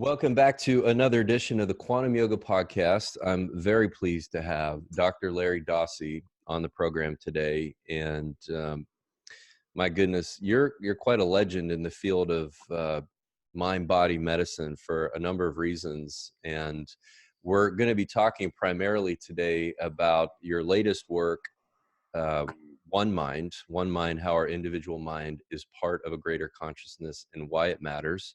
Welcome back to another edition of the Quantum Yoga Podcast. I'm very pleased to have Dr. Larry Dossey on the program today. And my goodness, you're quite a legend in the field of mind-body medicine for a number of reasons. And we're going to be talking primarily today about your latest work, One Mind, how our individual mind is part of a greater consciousness and why it matters.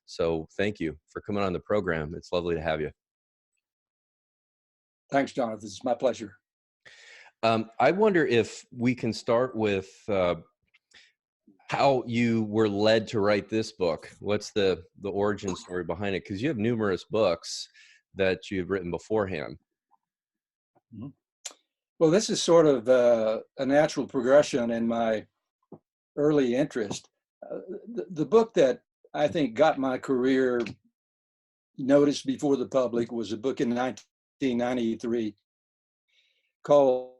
So thank you for coming on the program. It's lovely to have you. Thanks, Jonathan. It's my pleasure. I wonder if we can start with how you were led to write this book. What's the origin story behind it? Because you have numerous books that you've written beforehand. Mm-hmm. Well, this is sort of a natural progression in my early interest. The book that I think got my career noticed before the public was a book in 1993 called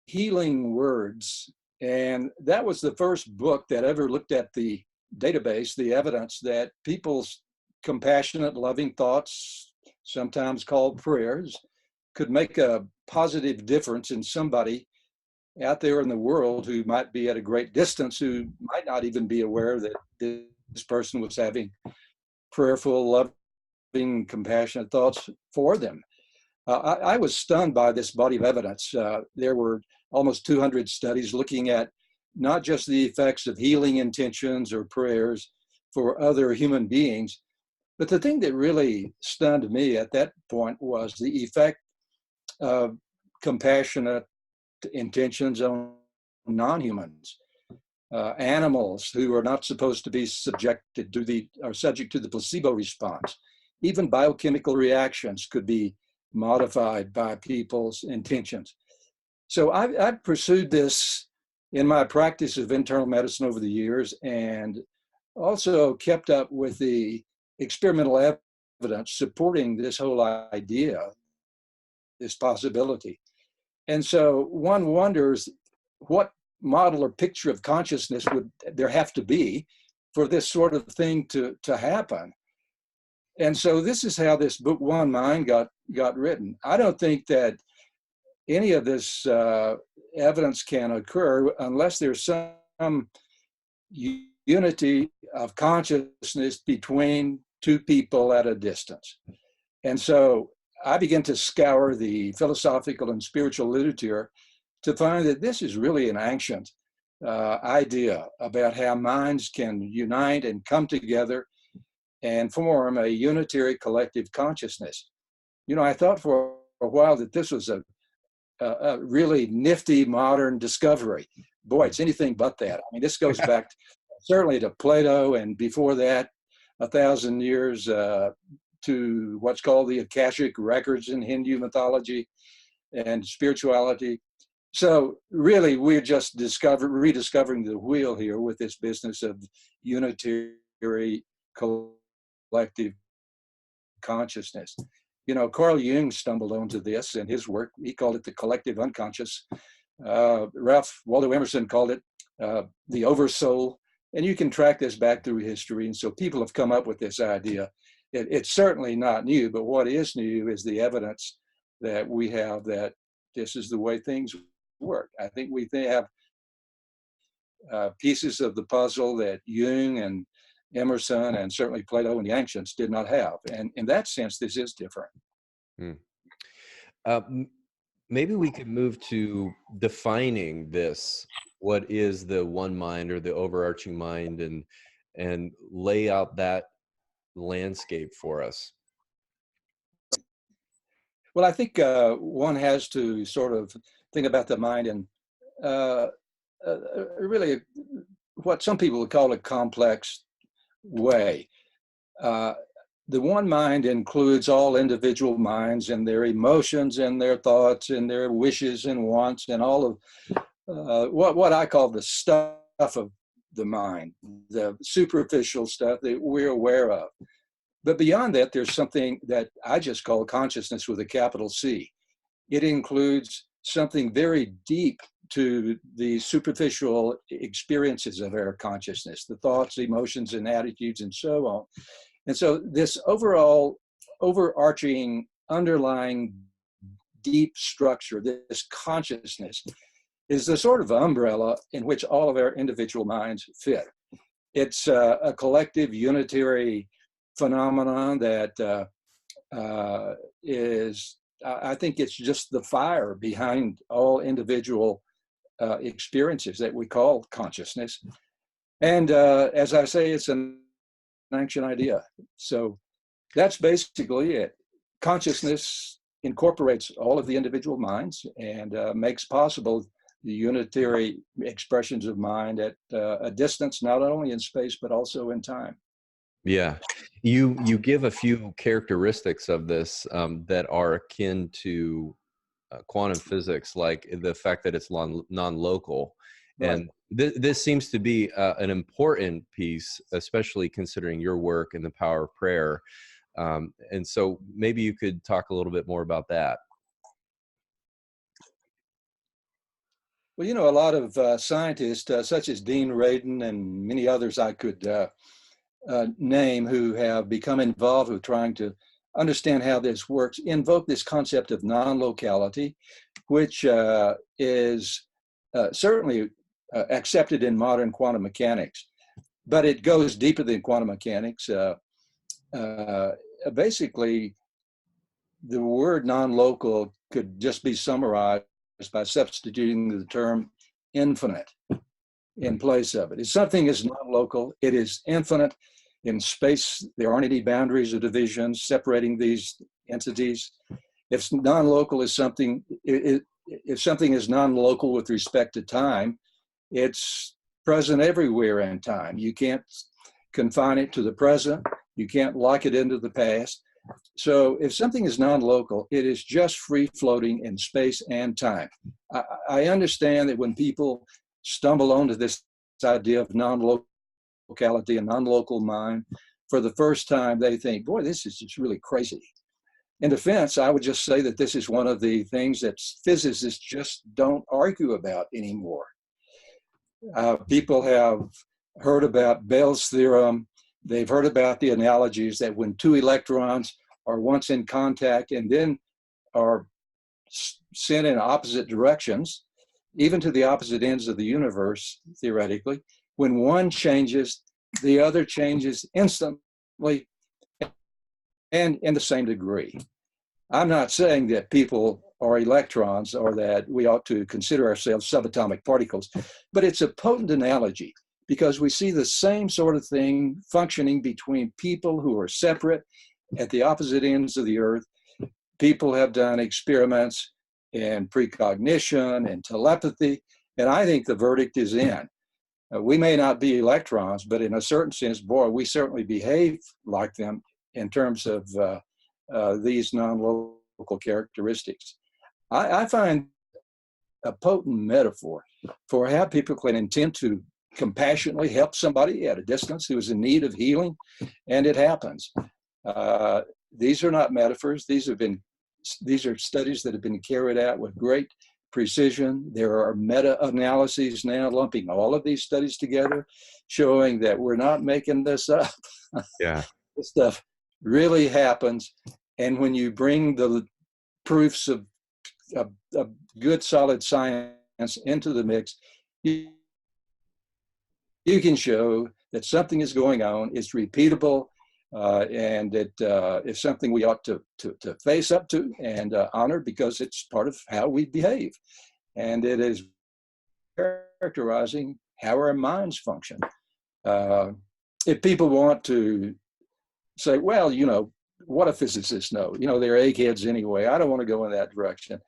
Healing Words. And that was the first book that ever looked at the database, the evidence that people's compassionate, loving thoughts, sometimes called prayers, could make a positive difference in somebody out there in the world who might be at a great distance, who might not even be aware that this person was having prayerful, loving, compassionate thoughts for them. I was stunned by this body of evidence. There were almost 200 studies looking at not just the effects of healing intentions or prayers for other human beings, but the thing that really stunned me at that point was the effect of compassionate intentions on non-humans. Animals who are not supposed to be subject to the placebo response. Even biochemical reactions could be modified by people's intentions. So I've pursued this in my practice of internal medicine over the years, and also kept up with the experimental evidence supporting this whole idea, this possibility. And so one wonders what model or picture of consciousness would there have to be for this sort of thing to happen. And so this is how this book One Mind got written. I don't think that any of this evidence can occur unless there's some unity of consciousness between two people at a distance. And so I began to scour the philosophical and spiritual literature to find that this is really an ancient idea about how minds can unite and come together and form a unitary collective consciousness. You know, I thought for a while that this was a really nifty modern discovery. Boy, it's anything but that. I mean, this goes back certainly to Plato, and before that, 1,000 years to what's called the Akashic records in Hindu mythology and spirituality. So really, we're just rediscovering the wheel here with this business of unitary collective consciousness. You know, Carl Jung stumbled onto this in his work. He called it the collective unconscious. Ralph Waldo Emerson called it the oversoul. And you can track this back through history. And so people have come up with this idea. It's certainly not new, but what is new is the evidence that we have that this is the way things work. I think we have pieces of the puzzle that Jung and Emerson and certainly Plato and the ancients did not have. And in that sense, this is different. Maybe we could move to defining this. What is the one mind or the overarching mind, and lay out that landscape for us? Well, I think one has to sort of think about the mind in really what some people would call a complex way. The one mind includes all individual minds and their emotions and their thoughts and their wishes and wants and all of what I call the stuff of the mind, the superficial stuff that we're aware of. But beyond that, there's something that I just call consciousness with a capital C. It includes something very deep to the superficial experiences of our consciousness, the thoughts, emotions, and attitudes, and so on. And so this overarching, underlying deep structure, this consciousness, is the sort of umbrella in which all of our individual minds fit. It's a collective, unitary phenomenon that I think it's just the fire behind all individual experiences that we call consciousness. And as I say, it's an ancient idea. So that's basically it. Consciousness incorporates all of the individual minds and makes possible the unitary expressions of mind at a distance, not only in space, but also in time. Yeah. You give a few characteristics of this that are akin to quantum physics, like the fact that it's non-local. Right. And this seems to be an important piece, especially considering your work and the power of prayer. And so maybe you could talk a little bit more about that. Well, a lot of scientists, such as Dean Radin and many others I could name, who have become involved with trying to understand how this works, invoke this concept of non-locality, which is certainly accepted in modern quantum mechanics, but it goes deeper than quantum mechanics. Basically, the word non-local could just be summarized by substituting the term infinite in place of it. If something is non-local, it is infinite. In space, there aren't any boundaries or divisions separating these entities. If non-local is something, if something is non-local with respect to time, it's present everywhere in time. You can't confine it to the present. You can't lock it into the past. So if something is non-local, it is just free-floating in space and time. I understand that when people stumble onto this idea of non-locality and non-local mind, for the first time, they think, boy, this is just really crazy. In defense, I would just say that this is one of the things that physicists just don't argue about anymore. People have heard about Bell's theorem. They've heard about the analogies that when two electrons are once in contact and then are sent in opposite directions, even to the opposite ends of the universe, theoretically, when one changes, the other changes instantly and in the same degree. I'm not saying that people are electrons or that we ought to consider ourselves subatomic particles, but it's a potent analogy because we see the same sort of thing functioning between people who are separate at the opposite ends of the earth. People have done experiments in precognition and telepathy, and I think the verdict is in. We may not be electrons, but in a certain sense, boy, we certainly behave like them in terms of these non-local characteristics. I find a potent metaphor for how people can intend to compassionately help somebody at a distance who is in need of healing, and it happens. These are not metaphors. These are studies that have been carried out with great precision. There are meta-analyses now lumping all of these studies together, showing that we're not making this up. Yeah. This stuff really happens. And when you bring the proofs of good, solid science into the mix, you can show that something is going on, it's repeatable, and it is something we ought to face up to and honor because it's part of how we behave. And it is characterizing how our minds function. If people want to say, well, what do physicists know? They're eggheads anyway. I don't want to go in that direction.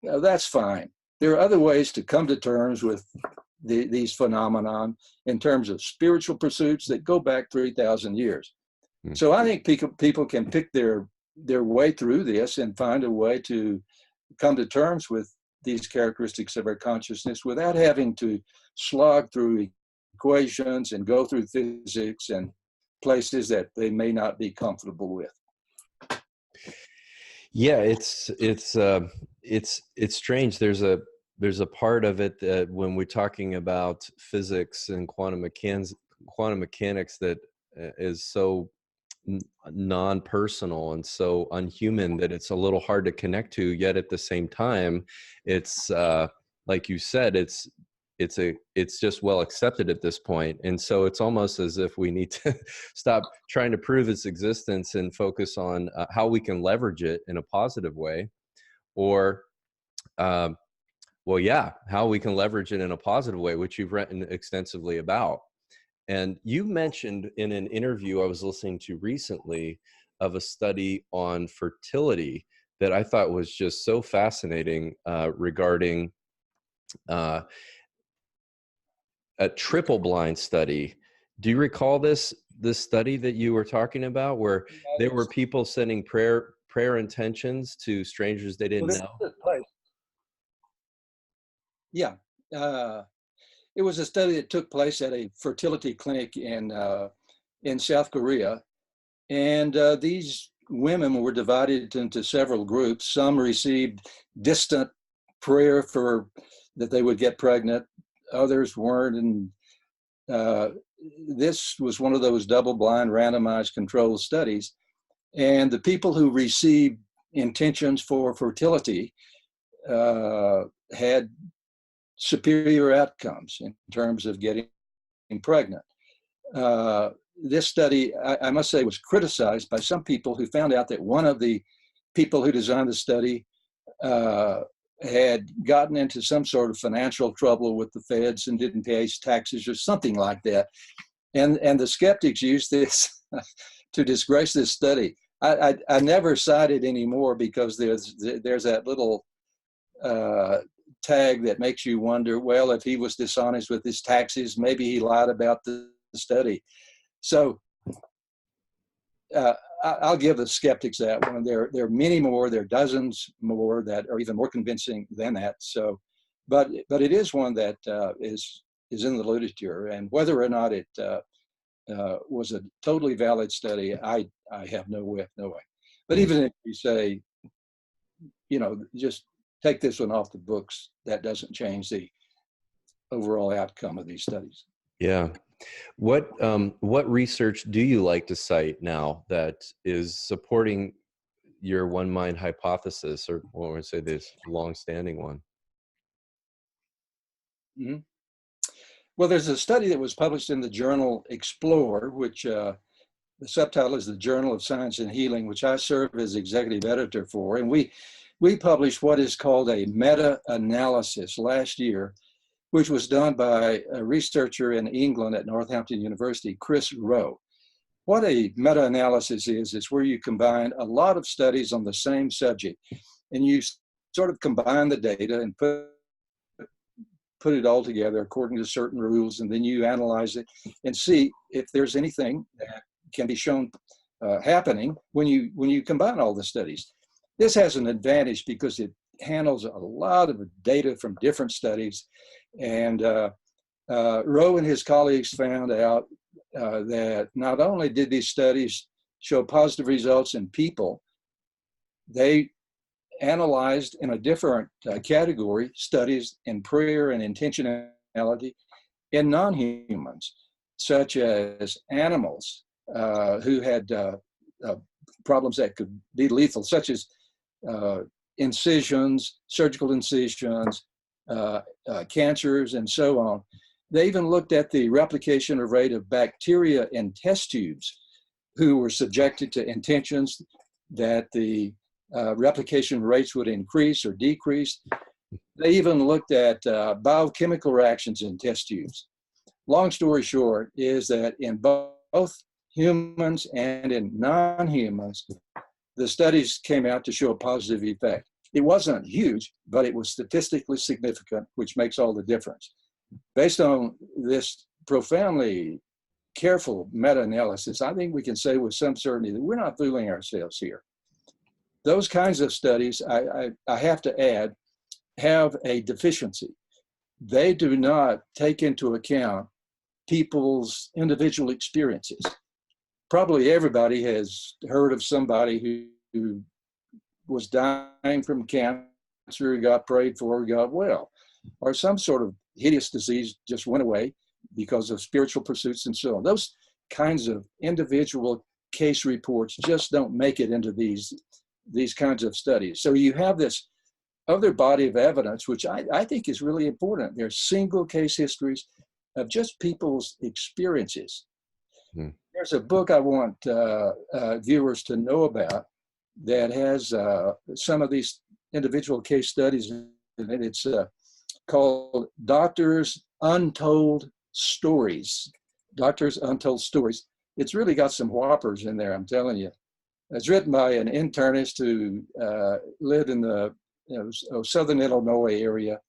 That's fine. There are other ways to come to terms with these phenomenon in terms of spiritual pursuits that go back 3,000 years. Mm-hmm. So I think people can pick their way through this and find a way to come to terms with these characteristics of our consciousness without having to slog through equations and go through physics and places that they may not be comfortable with. Yeah, it's strange. There's a part of it that when we're talking about physics and quantum mechanics that is so non-personal and so unhuman that it's a little hard to connect to. Yet at the same time, it's like you said, it's just well accepted at this point. And so it's almost as if we need to stop trying to prove its existence and focus on how we can leverage it in a positive way, or how we can leverage it in a positive way, which you've written extensively about. And you mentioned in an interview I was listening to recently of a study on fertility that I thought was just so fascinating, regarding a triple blind study. Do you recall this study that you were talking about, where there were people sending prayer intentions to strangers they didn't know? Yeah. It was a study that took place at a fertility clinic in South Korea. And these women were divided into several groups. Some received distant prayer that they would get pregnant. Others weren't. And this was one of those double-blind, randomized controlled studies. And the people who received intentions for fertility had superior outcomes in terms of getting pregnant. This study, I must say, was criticized by some people who found out that one of the people who designed the study had gotten into some sort of financial trouble with the feds and didn't pay his taxes or something like that. And the skeptics used this to disgrace this study. I never cite it anymore because there's that little tag that makes you wonder, well, if he was dishonest with his taxes, maybe he lied about the study. So I'll give the skeptics that one. There are many more. There are dozens more that are even more convincing than that. So, but it is one that is in the literature, and whether or not it was a totally valid study, I have no way. But even if you say, just take this one off the books, that doesn't change the overall outcome of these studies. Yeah. What research do you like to cite now that is supporting your one mind hypothesis, or what would I say, this long-standing one? Mm-hmm. Well, there's a study that was published in the journal Explore, which the subtitle is the Journal of Science and Healing, which I serve as executive editor for. And we published what is called a meta-analysis last year, which was done by a researcher in England at Northampton University, Chris Rowe. What a meta-analysis is where you combine a lot of studies on the same subject, and you sort of combine the data and put it all together according to certain rules, and then you analyze it and see if there's anything that can be shown happening when you combine all the studies. This has an advantage because it handles a lot of data from different studies. And Rowe and his colleagues found out that not only did these studies show positive results in people, they analyzed in a different category studies in prayer and intentionality in non-humans, such as animals who had problems that could be lethal, such as incisions, surgical incisions, cancers, and so on. They even looked at the replication rate of bacteria in test tubes who were subjected to intentions that the replication rates would increase or decrease. They even looked at biochemical reactions in test tubes. Long story short is that in both humans and in non-humans, the studies came out to show a positive effect. It wasn't huge, but it was statistically significant, which makes all the difference. Based on this profoundly careful meta-analysis, I think we can say with some certainty that we're not fooling ourselves here. Those kinds of studies, I have to add, have a deficiency. They do not take into account people's individual experiences. Probably everybody has heard of somebody who was dying from cancer, got prayed for, got well, or some sort of hideous disease just went away because of spiritual pursuits and so on. Those kinds of individual case reports just don't make it into these kinds of studies. So you have this other body of evidence, which I think is really important. There's single case histories of just people's experiences. There's a book I want viewers to know about that has some of these individual case studies in it. It's called Doctors Untold Stories. Doctors Untold Stories. It's really got some whoppers in there, I'm telling you. It's written by an internist who lived in the southern Illinois area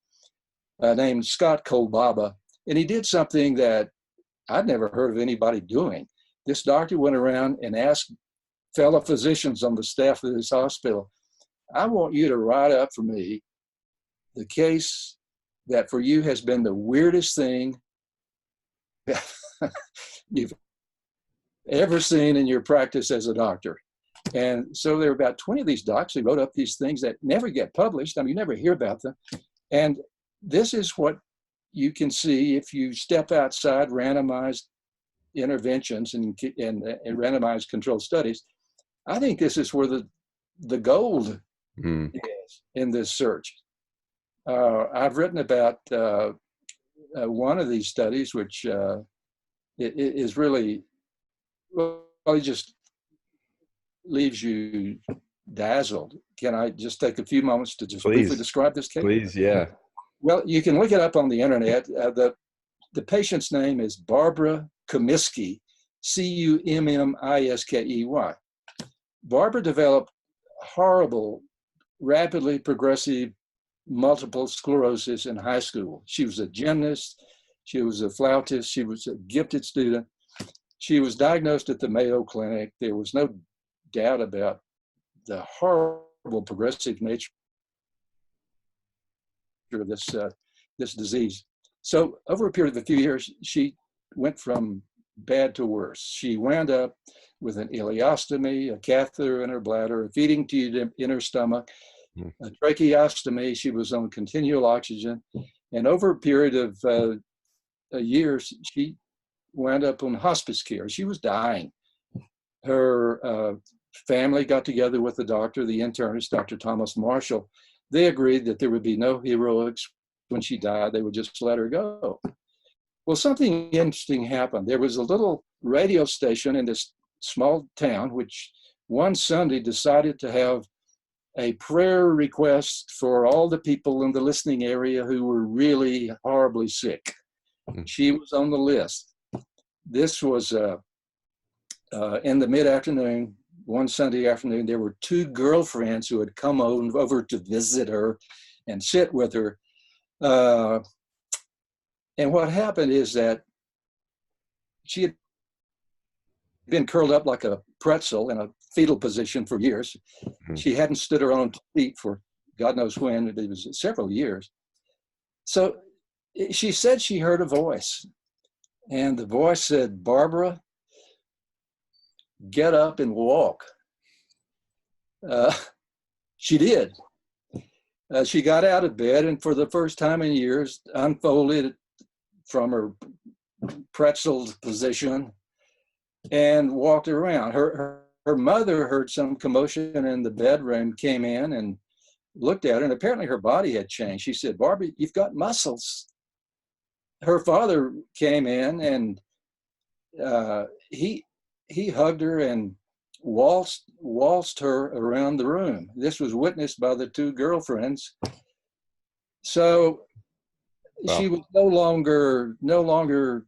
named Scott Kolbaba. And he did something that I'd never heard of anybody doing. This doctor went around and asked fellow physicians on the staff of this hospital, I want you to write up for me the case that for you has been the weirdest thing you've ever seen in your practice as a doctor. And so there were about 20 of these docs who wrote up these things that never get published. I mean, you never hear about them. And this is what you can see if you step outside randomized interventions and randomized controlled studies. I think this is where the gold is in this search. I've written about one of these studies, which is really, well, it just leaves you dazzled. Can I just take a few moments to just briefly describe this case? Please, yeah. Well, you can look it up on the internet. The patient's name is Barbara Comiskey, Cummiskey. Barbara developed horrible, rapidly progressive multiple sclerosis in high school. She was a gymnast, she was a flautist, she was a gifted student. She was diagnosed at the Mayo Clinic. There was no doubt about the horrible progressive nature of this disease. So over a period of a few years, she went from bad to worse. She wound up with an ileostomy, a catheter in her bladder, a feeding tube in her stomach, a tracheostomy. She was on continual oxygen. And over a period of years, she wound up on hospice care. She was dying. Her family got together with the doctor, the internist, Dr. Thomas Marshall. They agreed that there would be no heroics when she died. They would just let her go. Well, something interesting happened. There was a little radio station in this small town, which one Sunday decided to have a prayer request for all the people in the listening area who were really horribly sick. She was on the list. This was in the mid-afternoon, one Sunday afternoon. There were two girlfriends who had come over to visit her and sit with her. And what happened is that she had been curled up like a pretzel in a fetal position for years. She hadn't stood her own feet for God knows when. It was several years. So she said she heard a voice. And the voice said, Barbara, get up and walk. She did. She got out of bed and for the first time in years unfolded from her pretzel position and walked around. Her mother heard some commotion in the bedroom, came in and looked at her, and apparently her body had changed. She said, Barbara, you've got muscles. Her father came in and he hugged her and waltzed her around the room. This was witnessed by the two girlfriends. So wow. She was no longer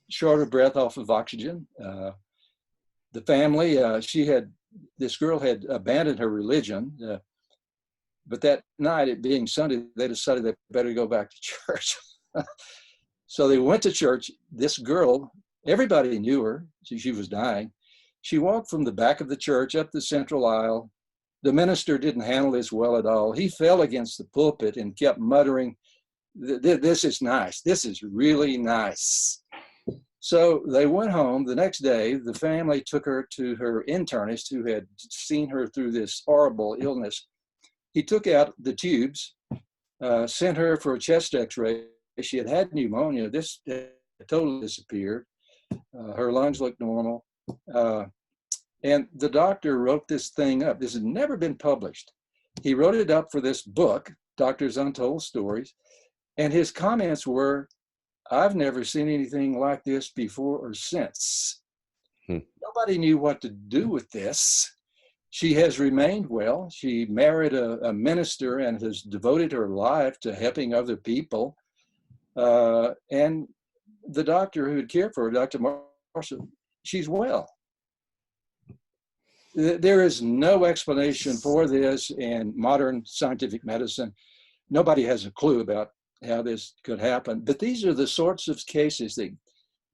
short of breath off of oxygen. The family, this girl had abandoned her religion, but that night, it being Sunday, they decided they better go back to church. So they went to church. This girl, everybody knew her. She was dying. She walked from the back of the church up the central aisle. The minister didn't handle this well at all. He fell against the pulpit and kept muttering, this is nice. This is really nice. So they went home. The next day, the family took her to her internist who had seen her through this horrible illness. He took out the tubes, sent her for a chest x-ray. She had had pneumonia. This totally disappeared. Her lungs looked normal. And the doctor wrote this thing up. This had never been published. He wrote it up for this book, Doctor's Untold Stories. And his comments were, I've never seen anything like this before or since. Nobody knew what to do with this. She has remained well. She married a minister and has devoted her life to helping other people. And the doctor who had cared for her, Dr. Marshall, she's well. There is no explanation for this in modern scientific medicine. Nobody has a clue about how this could happen. But these are the sorts of cases that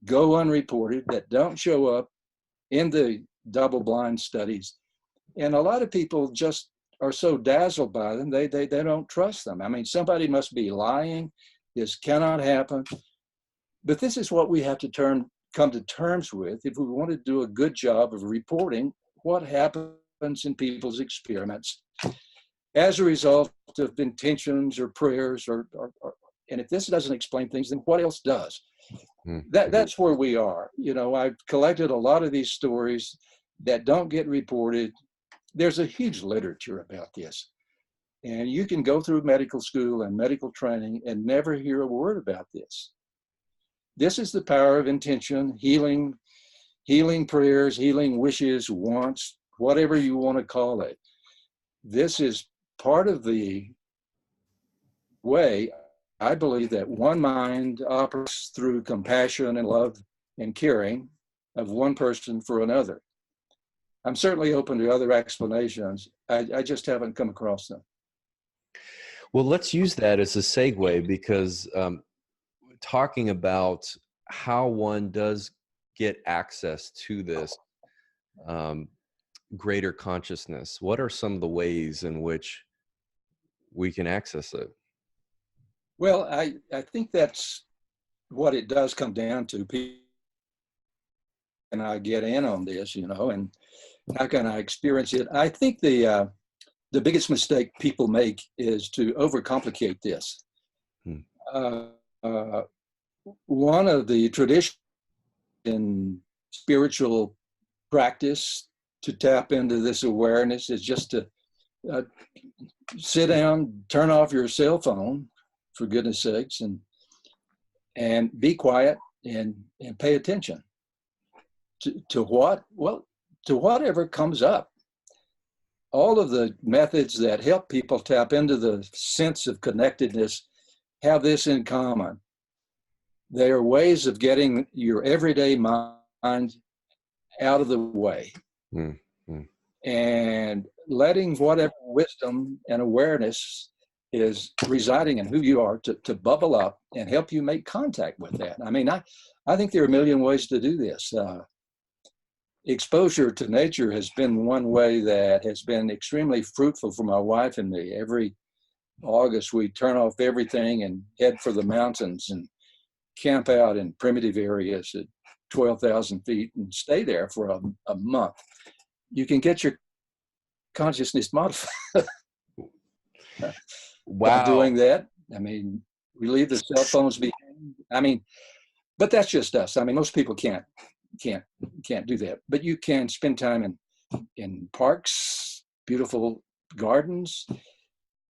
go unreported, that don't show up in the double-blind studies. And a lot of people just are so dazzled by them, they don't trust them. I mean, somebody must be lying. This cannot happen. But this is what we have to come to terms with if we want to do a good job of reporting what happens in people's experiments as a result of intentions or prayers, and if this doesn't explain things, then what else does? That's where we are. You know, I've collected a lot of these stories that don't get reported. There's a huge literature about this. And you can go through medical school and medical training and never hear a word about this. This is the power of intention, healing prayers, healing wishes, wants, whatever you want to call it. This is part of the way I believe that one mind operates through compassion and love and caring of one person for another. I'm certainly open to other explanations. I just haven't come across them. Well, let's use that as a segue, because talking about how one does get access to this greater consciousness, what are some of the ways in which we can access it? Well, I think that's what it does come down to. People, and I get in on this, you know, and how can I experience it? I think the biggest mistake people make is to overcomplicate this. One of the traditions in spiritual practice to tap into this awareness is just to sit down, turn off your cell phone, for goodness sakes, and be quiet and pay attention to what? Well, to whatever comes up. All of the methods that help people tap into the sense of connectedness have this in common. They are ways of getting your everyday mind out of the way and letting whatever wisdom and awareness is residing in who you are to bubble up and help you make contact with that. I mean, I think there are a million ways to do this. Exposure to nature has been one way that has been extremely fruitful for my wife and me. Every August, we turn off everything and head for the mountains and camp out in primitive areas at 12,000 feet and stay there for a month. You can get your consciousness modified. Wow. By doing that. I mean, we leave the cell phones behind. I mean, but that's just us. I mean, most people can't do that. But you can spend time in parks, beautiful gardens.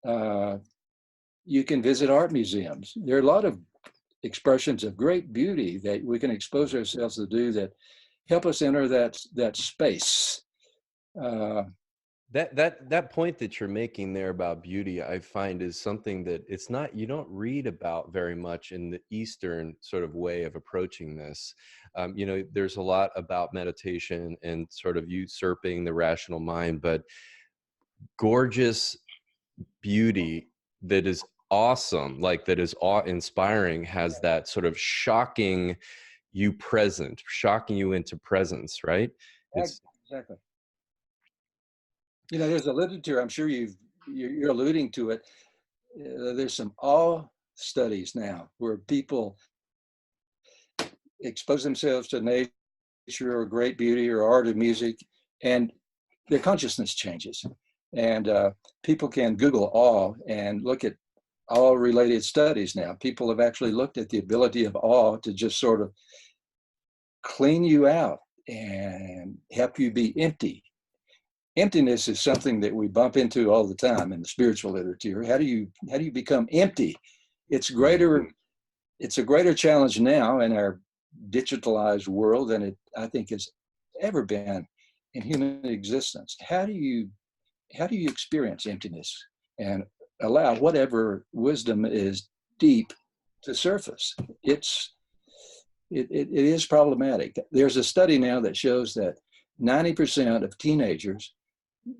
You can visit art museums. There are a lot of expressions of great beauty that we can expose ourselves to do that help us enter that space. That point that you're making there about beauty, I find, is something that you don't read about very much in the Eastern sort of way of approaching this. You know, there's a lot about meditation and sort of usurping the rational mind, but gorgeous beauty that is awesome, like that is awe-inspiring, has that sort of shocking you into presence, right? Exactly. You know, there's a literature, I'm sure you're alluding to it. There's some awe studies now where people expose themselves to nature or great beauty or art or music, and their consciousness changes. And people can Google awe and look at awe-related studies now. People have actually looked at the ability of awe to just sort of clean you out and help you be empty. Emptiness is something that we bump into all the time in the spiritual literature. How do you become empty? It's a greater challenge now in our digitalized world than it, I think, has ever been in human existence. How do you experience emptiness and allow whatever wisdom is deep to surface? It is problematic. There's a study now that shows that 90% of teenagers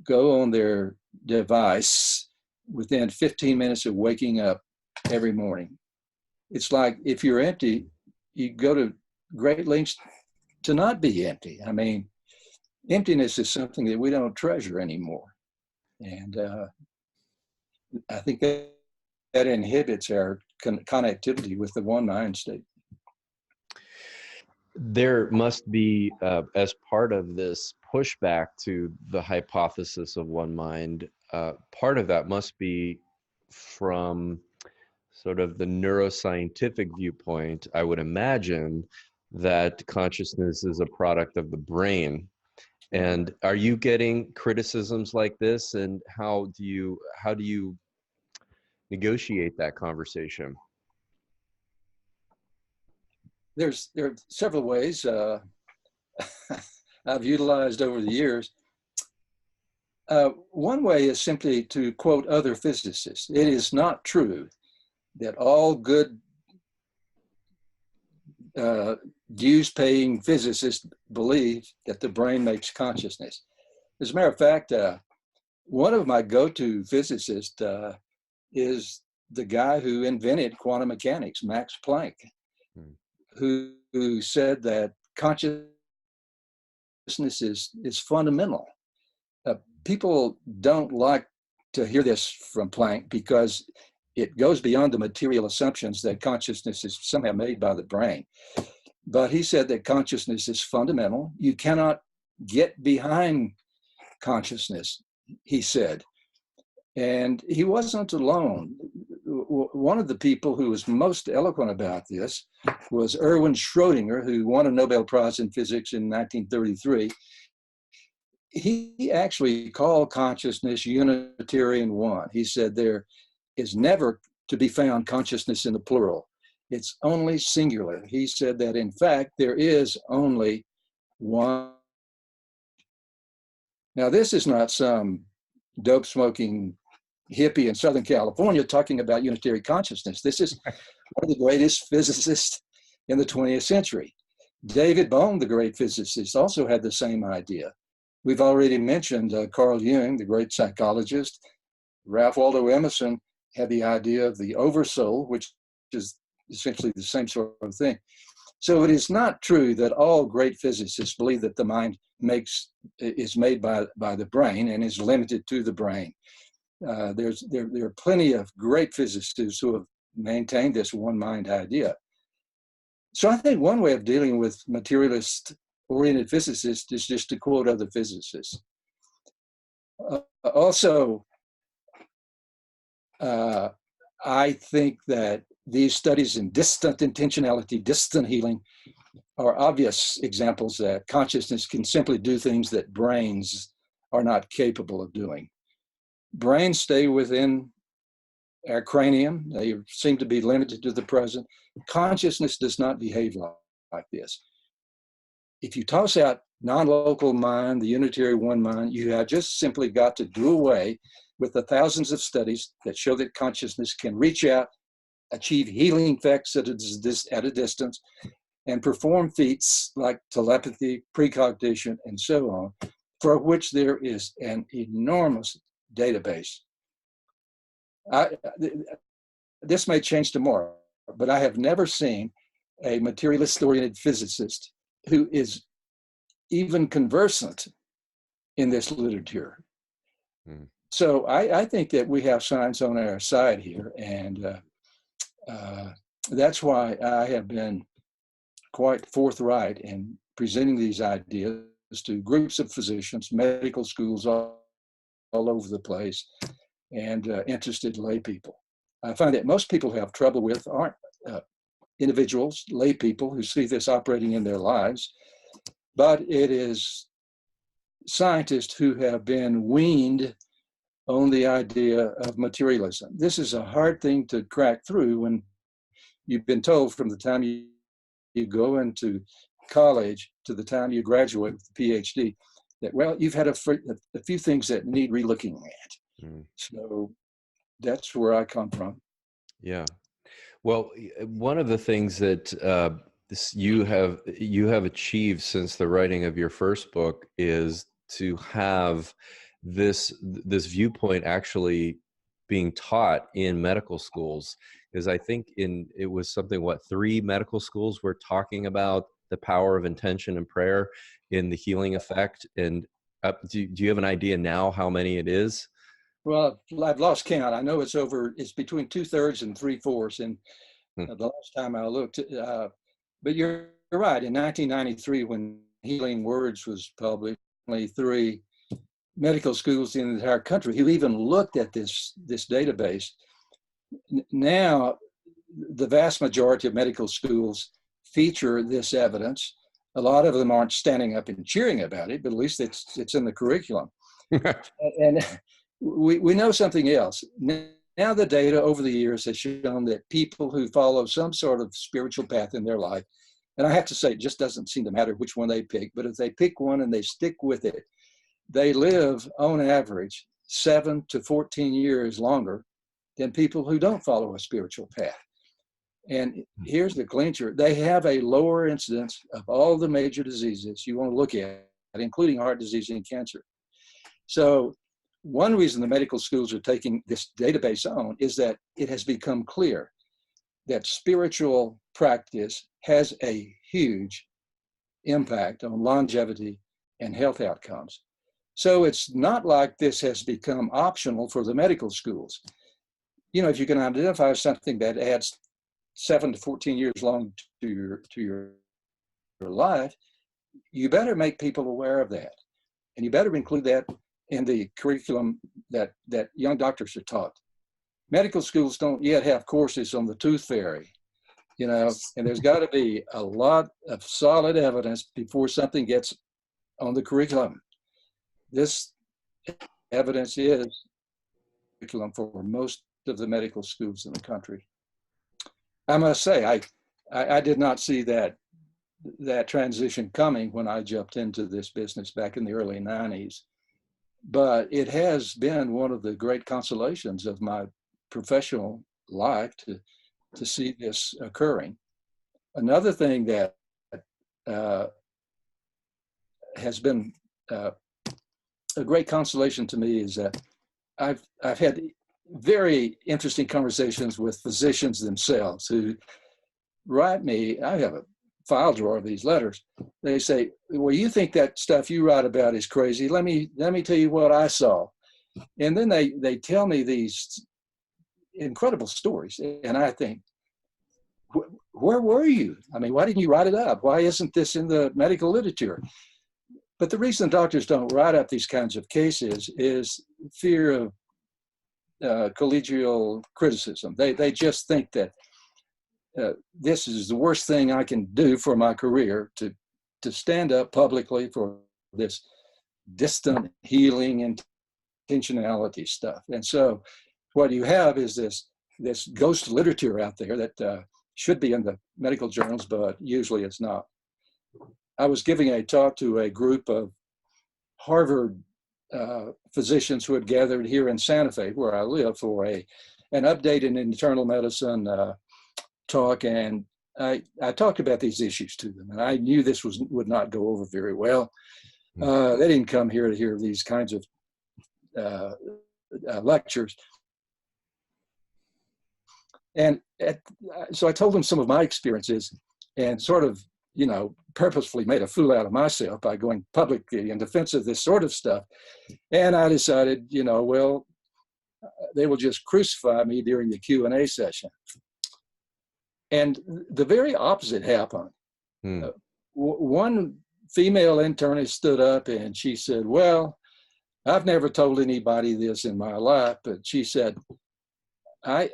go on their device within 15 minutes of waking up every morning. It's like if you're empty, you go to great lengths to not be empty. I mean, emptiness is something that we don't treasure anymore. And I think that inhibits our connectivity with the one mind state. There must be, as part of this pushback to the hypothesis of one mind, part of that must be from sort of the neuroscientific viewpoint. I would imagine that consciousness is a product of the brain. And are you getting criticisms like this? And how do you negotiate that conversation? There are several ways I've utilized over the years. One way is simply to quote other physicists. It is not true that all good dues-paying physicists believe that the brain makes consciousness. As a matter of fact, one of my go-to physicists is the guy who invented quantum mechanics, Max Planck, who said that consciousness is fundamental. People don't like to hear this from Planck because it goes beyond the material assumptions that consciousness is somehow made by the brain. But he said that consciousness is fundamental. You cannot get behind consciousness, he said. And he wasn't alone. One of the people who was most eloquent about this was Erwin Schrödinger, who won a Nobel Prize in Physics in 1933. He actually called consciousness Unitarian one. He said there is never to be found consciousness in the plural. It's only singular. He said that, in fact, there is only one. Now, this is not some dope-smoking hippie in Southern California talking about unitary consciousness. This is one of the greatest physicists in the 20th century. David Bohm, the great physicist, also had the same idea. We've already mentioned Carl Jung, the great psychologist. Ralph Waldo Emerson had the idea of the oversoul, which is essentially the same sort of thing. So it is not true that all great physicists believe that the mind is made by the brain and is limited to the brain. There are plenty of great physicists who have maintained this one mind idea. So I think one way of dealing with materialist-oriented physicists is just to quote other physicists. Also, I think that these studies in distant intentionality, distant healing, are obvious examples that consciousness can simply do things that brains are not capable of doing. Brains stay within our cranium. They seem to be limited to the present. Consciousness does not behave like this. If you toss out non-local mind, the unitary one mind, you have just simply got to do away with the thousands of studies that show that consciousness can reach out, achieve healing effects at a distance, and perform feats like telepathy, precognition, and so on, for which there is an enormous database. This may change tomorrow, but I have never seen a materialist-oriented physicist who is even conversant in this literature. So I think that we have science on our side here, and that's why I have been quite forthright in presenting these ideas to groups of physicians, medical schools all over the place, and interested lay people. I find that most people who have trouble with aren't individuals, lay people who see this operating in their lives. but it is scientists who have been weaned on the idea of materialism. This is a hard thing to crack through when you've been told from the time you go into college to the time you graduate with a PhD that, well, you've had a few things that need relooking at. So that's where I come from. Yeah. Well, one of the things that you have achieved since the writing of your first book is to have this viewpoint actually being taught in medical schools. Is I think it was something, what, 3 medical schools were talking about the power of intention and prayer in the healing effect. And do you have an idea now how many it is? Well, I've lost count. I know it's between 2/3 and 3/4. And the last time I looked, but you're right. In 1993, when Healing Words was published, only 3 medical schools in the entire country who even looked at this database. Now, the vast majority of medical schools feature this evidence. A lot of them aren't standing up and cheering about it, but at least it's in the curriculum. And we know something else. Now the data over the years has shown that people who follow some sort of spiritual path in their life, and I have to say, it just doesn't seem to matter which one they pick, but if they pick one and they stick with it, they live on average 7 to 14 years longer than people who don't follow a spiritual path. And here's the clincher. They have a lower incidence of all the major diseases you want to look at, including heart disease and cancer. So one reason the medical schools are taking this database on is that it has become clear that spiritual practice has a huge impact on longevity and health outcomes. So it's not like this has become optional for the medical schools. You know, if you can identify something that adds 7 to 14 years long to your life, you better make people aware of that. And you better include that in the curriculum that young doctors are taught. Medical schools don't yet have courses on the tooth fairy, you know, and there's got to be a lot of solid evidence before something gets on the curriculum. This evidence is curriculum for most of the medical schools in the country. I must say, I did not see that transition coming when I jumped into this business back in the early 90s. But it has been one of the great consolations of my professional life to see this occurring. Another thing that has been a great consolation to me is that I've had very interesting conversations with physicians themselves who write me. I have a file drawer of these letters. They say, well, you think that stuff you write about is crazy. Let me tell you what I saw. And then they tell me these incredible stories. And I think, where were you? I mean, why didn't you write it up? Why isn't this in the medical literature? But the reason doctors don't write up these kinds of cases is fear of collegial criticism. They just think that this is the worst thing I can do for my career, to stand up publicly for this distant healing intentionality stuff. And so what you have is this ghost literature out there that should be in the medical journals, but usually it's not. I was giving a talk to a group of Harvard physicians who had gathered here in Santa Fe, where I live, for an updated internal medicine talk, and I talked about these issues to them, and I knew this would not go over very well. They didn't come here to hear these kinds of lectures. And so I told them some of my experiences, and sort of, you know, purposefully made a fool out of myself by going publicly in defense of this sort of stuff. And I decided, you know, well, they will just crucify me during the Q&A session. And the very opposite happened. One female internist stood up and she said, well, I've never told anybody this in my life, but she said, I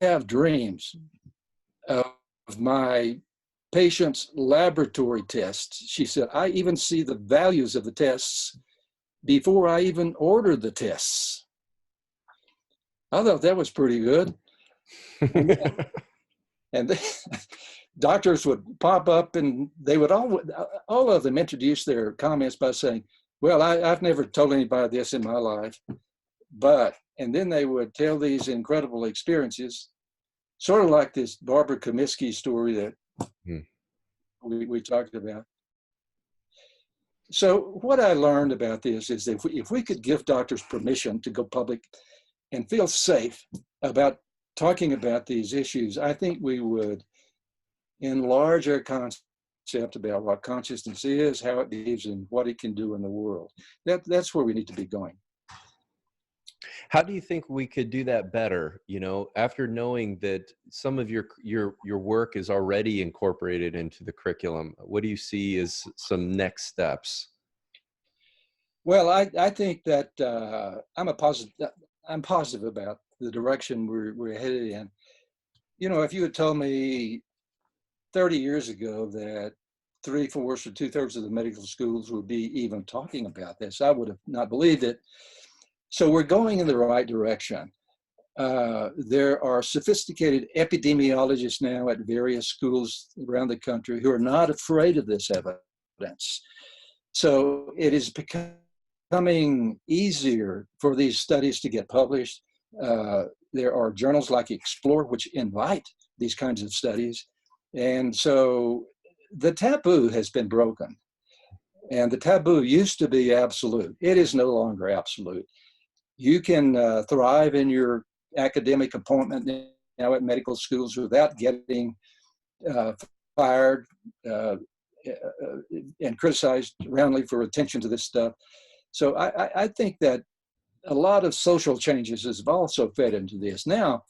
have dreams of my patients' laboratory tests. She said, I even see the values of the tests before I even order the tests. I thought that was pretty good. And doctors would pop up, and they would all of them introduce their comments by saying, well, I've never told anybody this in my life, but, and then they would tell these incredible experiences, sort of like this Barbara Comiskey story that we talked about. So what I learned about this is that if we could give doctors permission to go public and feel safe about talking about these issues, I think we would enlarge our concept about what consciousness is, how it behaves, and what it can do in the world. That's where we need to be going. How do you think we could do that better? You know, after knowing that some of your work is already incorporated into the curriculum, what do you see as some next steps? Well, I think that I'm positive about the direction we're headed in. You know, if you had told me 30 years ago that 3/4 or 2/3 of the medical schools would be even talking about this, I would have not believed it. So we're going in the right direction. There are sophisticated epidemiologists now at various schools around the country who are not afraid of this evidence. So it is becoming easier for these studies to get published. There are journals like Explore, which invite these kinds of studies. And so the taboo has been broken. And the taboo used to be absolute. It is no longer absolute. You can thrive in your academic appointment now at medical schools without getting fired and criticized roundly for attention to this stuff. So I think that a lot of social changes have also fed into this. Now,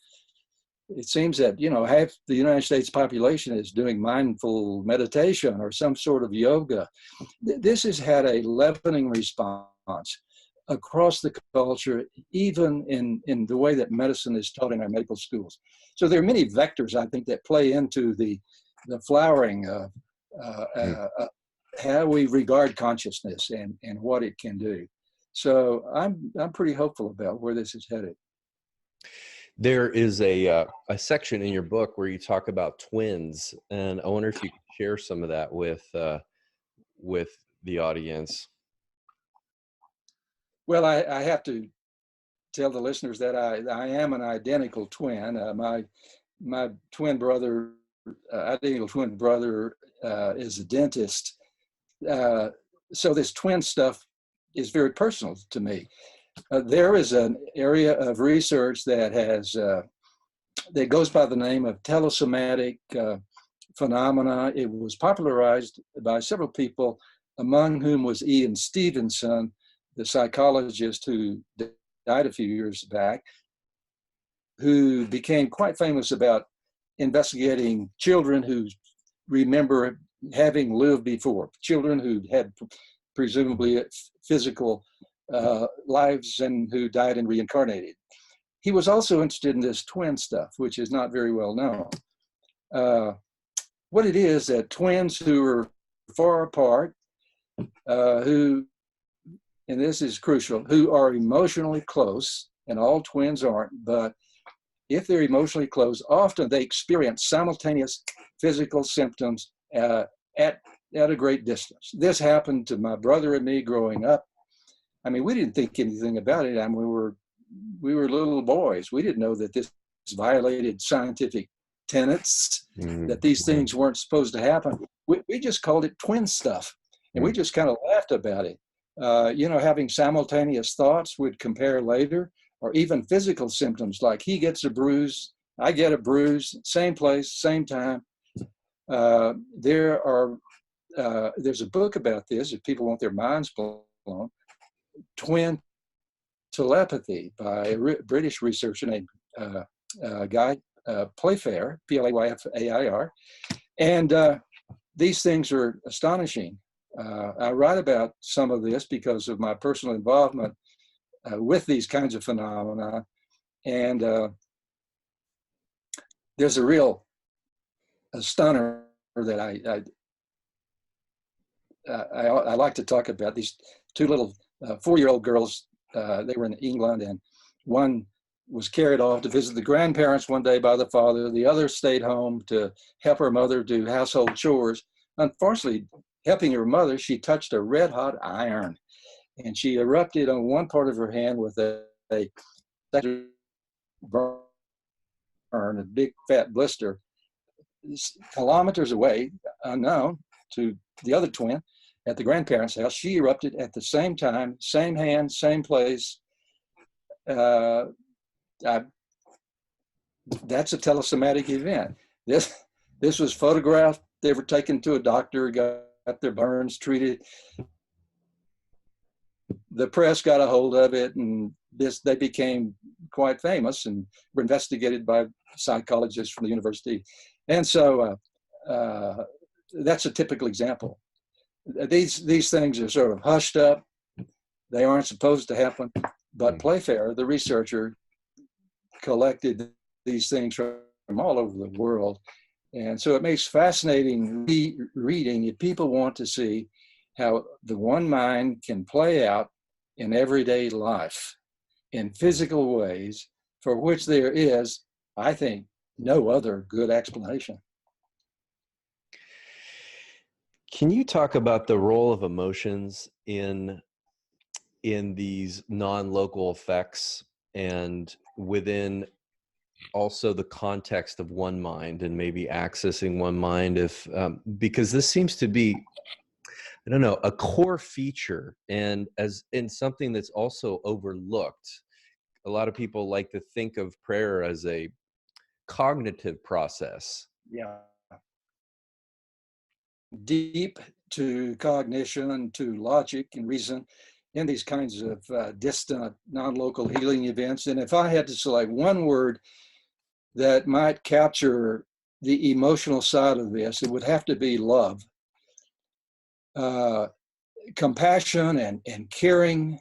it seems that, you know, half the United States population is doing mindful meditation or some sort of yoga. This has had a leavening response across the culture, even in the way that medicine is taught in our medical schools. So there are many vectors, I think, that play into the flowering of how we regard consciousness and what it can do. So I'm pretty hopeful about where this is headed. There is a section in your book where you talk about twins, and I wonder if you could share some of that with the audience. Well, I have to tell the listeners that I am an identical twin. My twin brother, identical twin brother, is a dentist. So this twin stuff is very personal to me. There is an area of research that that goes by the name of telesomatic phenomena. It was popularized by several people, among whom was Ian Stevenson, the psychologist who died a few years back, who became quite famous about investigating children who remember having lived before, children who had presumably physical lives and who died and reincarnated. He was also interested in this twin stuff, which is not very well known. What it is that twins who are far apart, who, and this is crucial, who are emotionally close, and all twins aren't, but if they're emotionally close, often they experience simultaneous physical symptoms at a great distance. This happened to my brother and me growing up. I mean, we didn't think anything about it. I mean, we were little boys. We didn't know that this violated scientific tenets, that these things weren't supposed to happen. We just called it twin stuff, and we just kind of laughed about it. You know, having simultaneous thoughts would compare later, or even physical symptoms like he gets a bruise, I get a bruise, same place, same time. There's a book about this if people want their minds blown. Twin telepathy by a British researcher named Guy Playfair, Playfair, and these things are astonishing. I write about some of this because of my personal involvement with these kinds of phenomena, and there's a stunner that I like to talk about. These two little 4-year-old girls, they were in England, and one was carried off to visit the grandparents one day by the father. The other stayed home to help her mother do household chores. Unfortunately, helping her mother, she touched a red-hot iron, and she erupted on one part of her hand with a burn, a big fat blister, kilometers away, unknown to the other twin at the grandparents' house. She erupted at the same time, same hand, same place. That's a telesomatic event. This was photographed. They were taken to a doctor, got their burns treated. The press got a hold of it, and they became quite famous and were investigated by psychologists from the university. And so that's a typical example. These things are sort of hushed up. They aren't supposed to happen. But Playfair, the researcher, collected these things from all over the world. And so it makes fascinating reading if people want to see how the one mind can play out in everyday life in physical ways for which there is, I think, no other good explanation. Can you talk about the role of emotions in these non-local effects, and within also the context of one mind, and maybe accessing one mind, if because this seems to be, I don't know, a core feature, and as in something that's also overlooked. A lot of people like to think of prayer as a cognitive process. Yeah. Deep to cognition and to logic and reason in these kinds of distant, non-local healing events. And if I had to select one word that might capture the emotional side of this, it would have to be love. Compassion and caring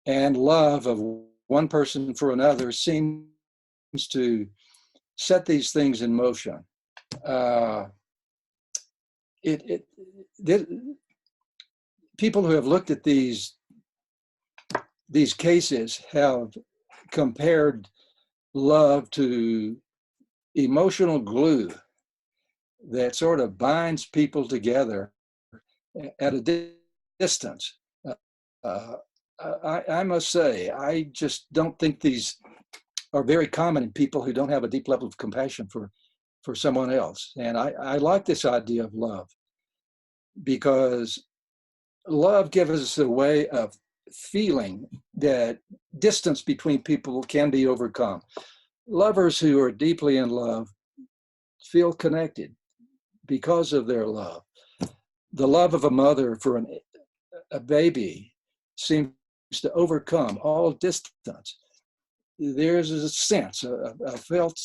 and love of one person for another seems to set these things in motion. People who have looked at these cases have compared love to emotional glue that sort of binds people together at a distance. I must say, I just don't think these are very common in people who don't have a deep level of compassion for someone else. And I like this idea of love, because love gives us a way of feeling that distance between people can be overcome. Lovers who are deeply in love feel connected because of their love. The love of a mother for a baby seems to overcome all distance. There's a sense, a felt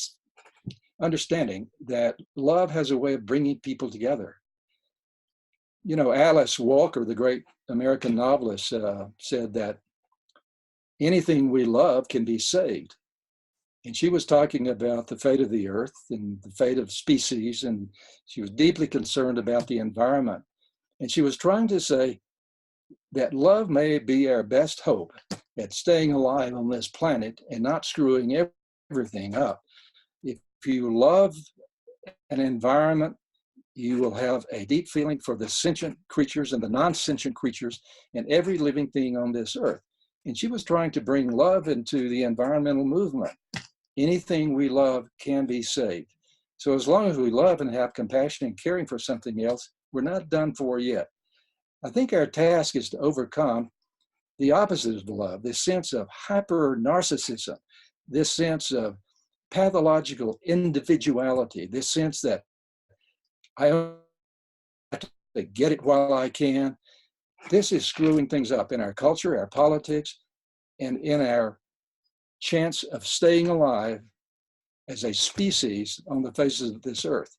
understanding that love has a way of bringing people together. You know, Alice Walker, the great American novelist, said that anything we love can be saved. And she was talking about the fate of the earth and the fate of species, and she was deeply concerned about the environment. And she was trying to say that love may be our best hope at staying alive on this planet and not screwing everything up. If you love an environment, you will have a deep feeling for the sentient creatures and the non-sentient creatures and every living thing on this earth. And she was trying to bring love into the environmental movement. Anything we love can be saved. So as long as we love and have compassion and caring for something else, we're not done for yet. I think our task is to overcome the opposite of love, this sense of hyper-narcissism, this sense of pathological individuality, this sense that I have to get it while I can. This is screwing things up in our culture, our politics, and in our chance of staying alive as a species on the faces of this earth.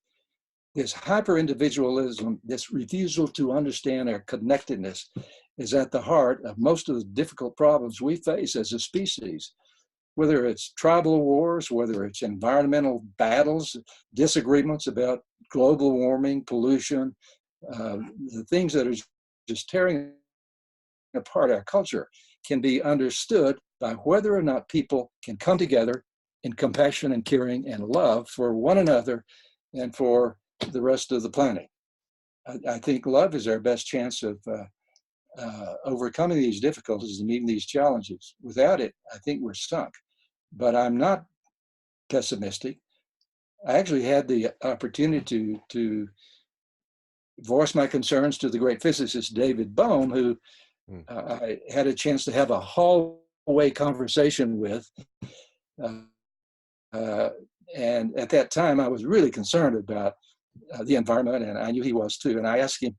This hyper-individualism, this refusal to understand our connectedness, is at the heart of most of the difficult problems we face as a species. whether it's tribal wars, whether it's environmental battles, disagreements about global warming, pollution, the things that are just tearing apart our culture can be understood by whether or not people can come together in compassion and caring and love for one another and for the rest of the planet. I think love is our best chance of overcoming these difficulties and meeting these challenges. Without it, I think we're sunk. But I'm not pessimistic. I actually had the opportunity to voice my concerns to the great physicist David Bohm, who I had a chance to have a hallway conversation with. And at that time, I was really concerned about the environment, and I knew he was too. And I asked him,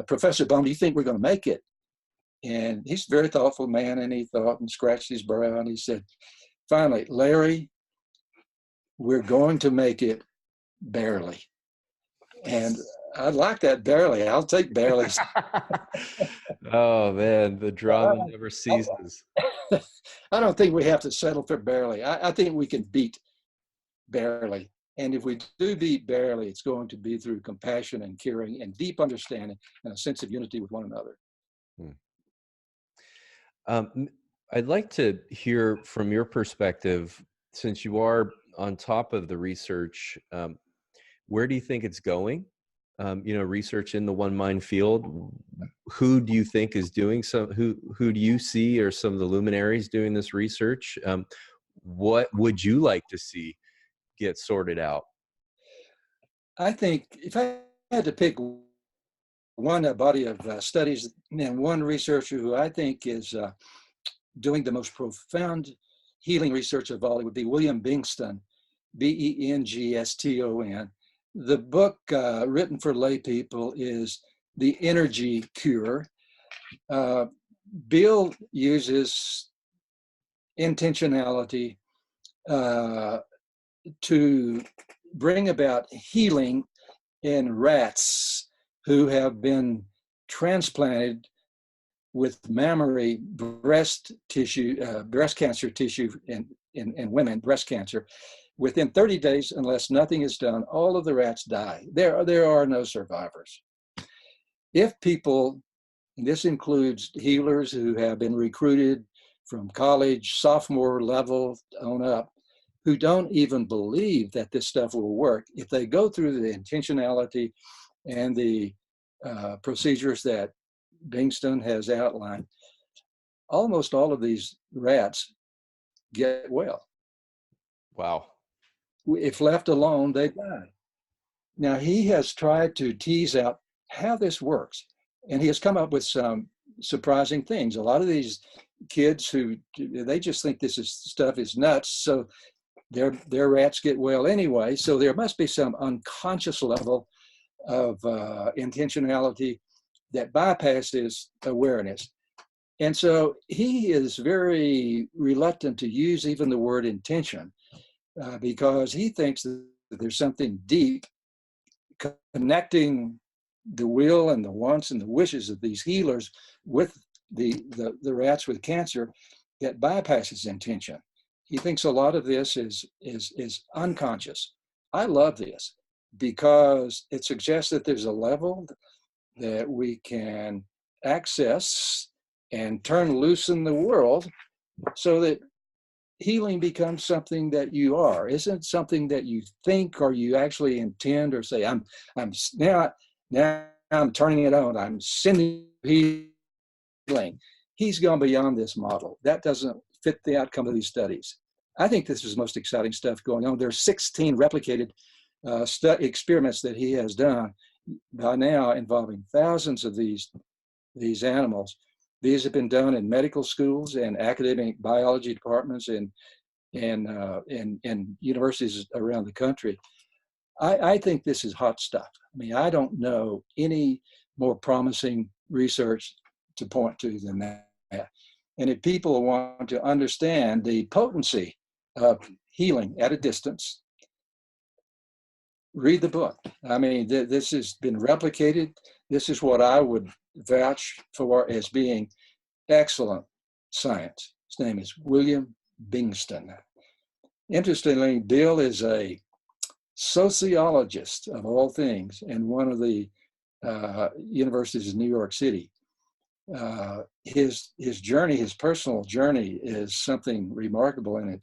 Professor Bohm, do you think we're going to make it? And he's a very thoughtful man, and he thought and scratched his brow, and he said, finally, Larry, we're going to make it barely. And I like that barely. I'll take barely. Oh man, the drama never ceases. I don't think we have to settle for barely. I think we can beat barely. And if we do beat barely, it's going to be through compassion and caring and deep understanding and a sense of unity with one another. I'd like to hear from your perspective, since you are on top of the research, where do you think it's going? Research in the one mind field. Who do you think is doing who do you see are some of the luminaries doing this research? What would you like to see get sorted out? I think if I had to pick one body of studies and one researcher who I think is doing the most profound healing research of all, it would be William Bingston, Bengston. The book written for lay people is The Energy Cure. Bill uses intentionality to bring about healing in rats who have been transplanted with mammary breast cancer tissue in women, breast cancer. Within 30 days, unless nothing is done, all of the rats die. There are no survivors. If people, and this includes healers who have been recruited from college, sophomore level on up, who don't even believe that this stuff will work, if they go through the intentionality and the procedures that Bingston has outlined, almost all of these rats get well. Wow. If left alone, they die. Now, he has tried to tease out how this works, and he has come up with some surprising things. A lot of these kids they just think stuff is nuts, so their rats get well anyway. So there must be some unconscious level of intentionality that bypasses awareness. And so he is very reluctant to use even the word intention because he thinks that there's something deep connecting the will and the wants and the wishes of these healers with the rats with cancer that bypasses intention. He thinks a lot of this is unconscious. I love this because it suggests that there's a level that we can access and turn loose in the world so that healing becomes something that you are. Isn't something that you think or you actually intend or say, I'm now I'm turning it on. I'm sending healing. He's gone beyond this model. That doesn't fit the outcome of these studies. I think this is the most exciting stuff going on. There's 16 replicated experiments that he has done by now involving thousands of these animals. These have been done in medical schools and academic biology departments and universities around the country. I think this is hot stuff. I mean, I don't know any more promising research to point to than that. And if people want to understand the potency of healing at a distance, read the book. I mean, this has been replicated. This is what I would vouch for as being excellent science. His name is William Bingston. Interestingly, Bill is a sociologist of all things, and one of the universities in New York City. His journey, his personal journey, is something remarkable in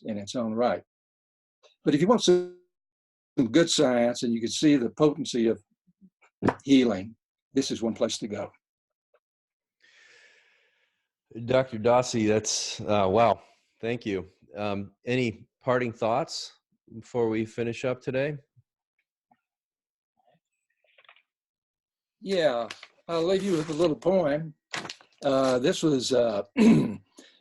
its own right. But if you want some good science and you can see the potency of healing, this is one place to go. Dr. Dossey, that's wow. Thank you. Any parting thoughts before we finish up today? Yeah, I'll leave you with a little poem. This was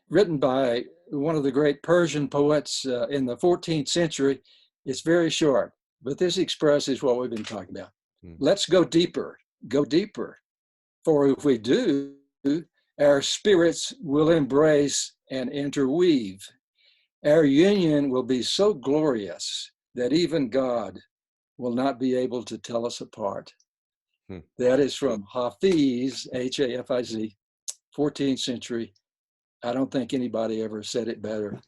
written by one of the great Persian poets in the 14th century. It's very short, but this expresses what we've been talking about. Let's go deeper, for if we do, our spirits will embrace and interweave. Our union will be so glorious that even God will not be able to tell us apart. That is from Hafiz, Hafiz, 14th century. I don't think anybody ever said it better.